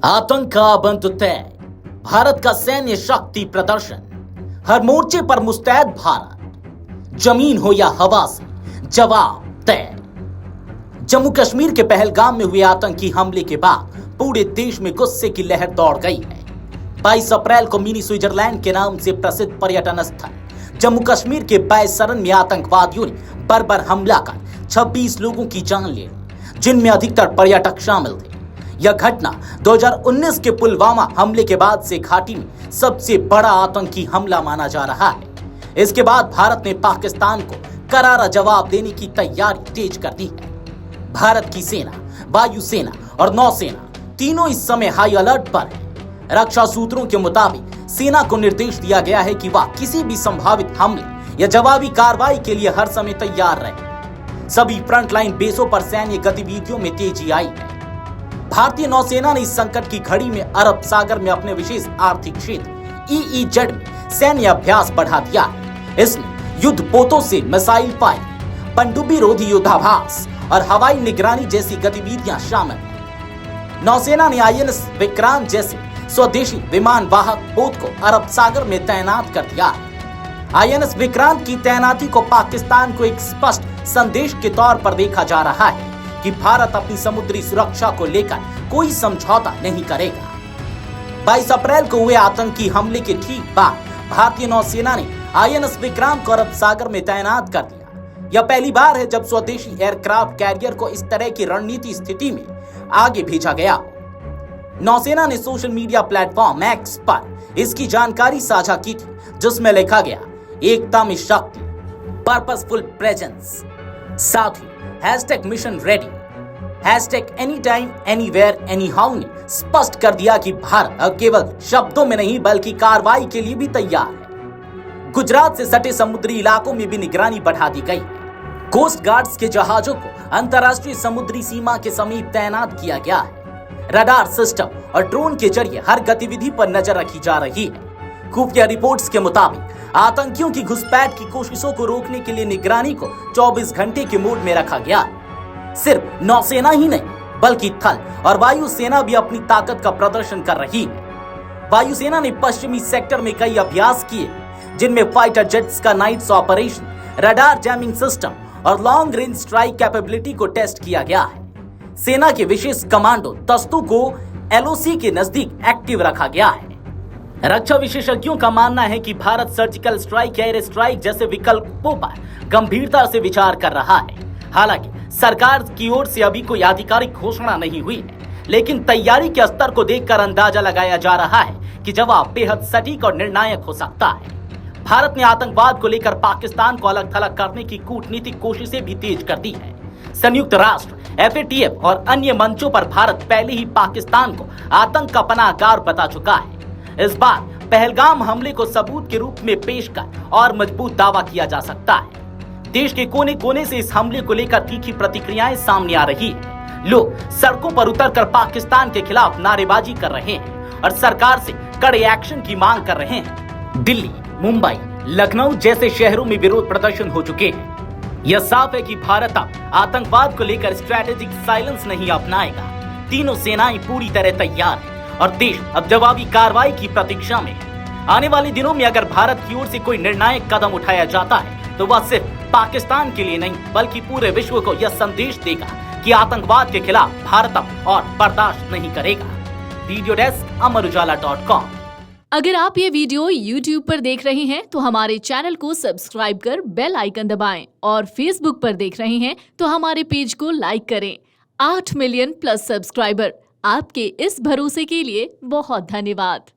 आतंक का बंद तय। भारत का सैन्य शक्ति प्रदर्शन। हर मोर्चे पर मुस्तैद भारत। जमीन हो या हवा से जवाब तय। जम्मू कश्मीर के पहलगाम में हुए आतंकी हमले के बाद पूरे देश में गुस्से की लहर दौड़ गई है। 22 अप्रैल को मिनी स्विट्जरलैंड के नाम से प्रसिद्ध पर्यटन स्थल जम्मू कश्मीर के बैसरन में आतंकवादियों ने बर्बर हमला कर 26 लोगों की जान ले ली, जिनमें अधिकतर पर्यटक शामिल थे। यह घटना 2019 के पुलवामा हमले के बाद से घाटी में सबसे बड़ा आतंकी हमला माना जा रहा है। इसके बाद भारत ने पाकिस्तान को करारा जवाब देने की तैयारी तेज कर दी है। भारत की सेना, वायुसेना और नौसेना तीनों इस समय हाई अलर्ट पर है। रक्षा सूत्रों के मुताबिक सेना को निर्देश दिया गया है कि वह किसी भी संभावित हमले या जवाबी कार्रवाई के लिए हर समय तैयार रहे। सभी फ्रंटलाइन बेसों पर सैन्य गतिविधियों में तेजी आई है। भारतीय नौसेना ने इस संकट की घड़ी में अरब सागर में अपने विशेष आर्थिक क्षेत्र EEZ में सैन्य अभ्यास बढ़ा दिया है। इसमें युद्धपोतों से मिसाइल फायर, पनडुब्बी रोधी युद्धाभास और हवाई निगरानी जैसी गतिविधियां शामिल हैं। नौसेना ने INS विक्रांत जैसे स्वदेशी विमान वाहक पोत को अरब सागर में तैनात कर दिया है। INS विक्रांत की तैनाती को पाकिस्तान को एक स्पष्ट संदेश के तौर पर देखा जा रहा है कि भारत अपनी समुद्री सुरक्षा को लेकर कोई समझौता नहीं करेगा। 22 अप्रैल को हुए आतंकी हमले के ठीक बाद भारतीय नौसेना ने INS विक्रांत को अरब सागर में तैनात कर दिया। यह पहली बार है जब स्वदेशी एयरक्राफ्ट कैरियर को इस तरह की रणनीति स्थिति में आगे भेजा गया हो। नौसेना ने सोशल मीडिया प्लेटफॉर्म X पर इसकी जानकारी साझा की थी, जिसमें लिखा गया, एकता में शक्ति, पर्पसफुल प्रेजेंस। साथ ही #mission ready, #anytime anywhere anyhow ने स्पष्ट कर दिया कि भारत अब केवल शब्दों में नहीं बल्कि कार्रवाई के लिए भी तैयार है। गुजरात से सटे समुद्री इलाकों में भी निगरानी बढ़ा दी गई है। कोस्ट गार्ड्स के जहाजों को अंतर्राष्ट्रीय समुद्री सीमा के समीप तैनात किया गया है। रडार सिस्टम और ड्रोन के जरिए हर गतिविधि पर नजर रखी जा रही है। खुफिया रिपोर्ट्स के मुताबिक आतंकियों की घुसपैठ की कोशिशों को रोकने के लिए निगरानी को 24 घंटे के मोड में रखा गया है। सिर्फ नौसेना ही नहीं बल्कि थल और वायु सेना भी अपनी ताकत का प्रदर्शन कर रही है। वायुसेना ने पश्चिमी सेक्टर में कई अभ्यास किए, जिनमें फाइटर जेट्स का nights operation, radar jamming system और लॉन्ग रेंज स्ट्राइक कैपेबिलिटी को टेस्ट किया गया है। सेना के विशेष कमांडो दस्तों को LOC के नजदीक एक्टिव रखा गया है। रक्षा विशेषज्ञों का मानना है कि भारत सर्जिकल स्ट्राइक या एयर स्ट्राइक जैसे विकल्पों पर गंभीरता से विचार कर रहा है। हालांकि सरकार की ओर से अभी कोई आधिकारिक घोषणा नहीं हुई है, लेकिन तैयारी के स्तर को देखकर अंदाजा लगाया जा रहा है कि जवाब बेहद सटीक और निर्णायक हो सकता है। भारत ने आतंकवाद को लेकर पाकिस्तान को अलग थलग करने की कूटनीतिक कोशिशें भी तेज कर दी है। संयुक्त राष्ट्र, FATF और अन्य मंचों पर भारत पहले ही पाकिस्तान को आतंक का पनाहगार बता चुका है। इस बार पहलगाम हमले को सबूत के रूप में पेश कर और मजबूत दावा किया जा सकता है। देश के कोने कोने से इस हमले को लेकर तीखी प्रतिक्रियाएं सामने आ रही है। लोग सड़कों पर उतरकर पाकिस्तान के खिलाफ नारेबाजी कर रहे हैं और सरकार से कड़े एक्शन की मांग कर रहे हैं। दिल्ली, मुंबई, लखनऊ जैसे शहरों में विरोध प्रदर्शन हो चुके हैं। यह साफ है कि भारत अब आतंकवाद को लेकर स्ट्रैटेजिक साइलेंस नहीं अपनाएगा। तीनों सेनाएं पूरी तरह तैयार हैं और देश अब जवाबी कार्रवाई की प्रतीक्षा में है। आने वाले दिनों में अगर भारत की ओर से कोई निर्णायक कदम उठाया जाता है तो वह सिर्फ पाकिस्तान के लिए नहीं बल्कि पूरे विश्व को यह संदेश देगा कि आतंकवाद के खिलाफ भारत अब और बर्दाश्त नहीं करेगा। Video desk Amar Ujala dot com. अगर आप ये वीडियो YouTube पर देख रहे हैं तो हमारे चैनल को सब्सक्राइब कर बेल आइकन दबाएं और Facebook पर देख रहे हैं तो हमारे पेज को लाइक करें। 8 मिलियन प्लस सब्सक्राइबर, आपके इस भरोसे के लिए बहुत धन्यवाद।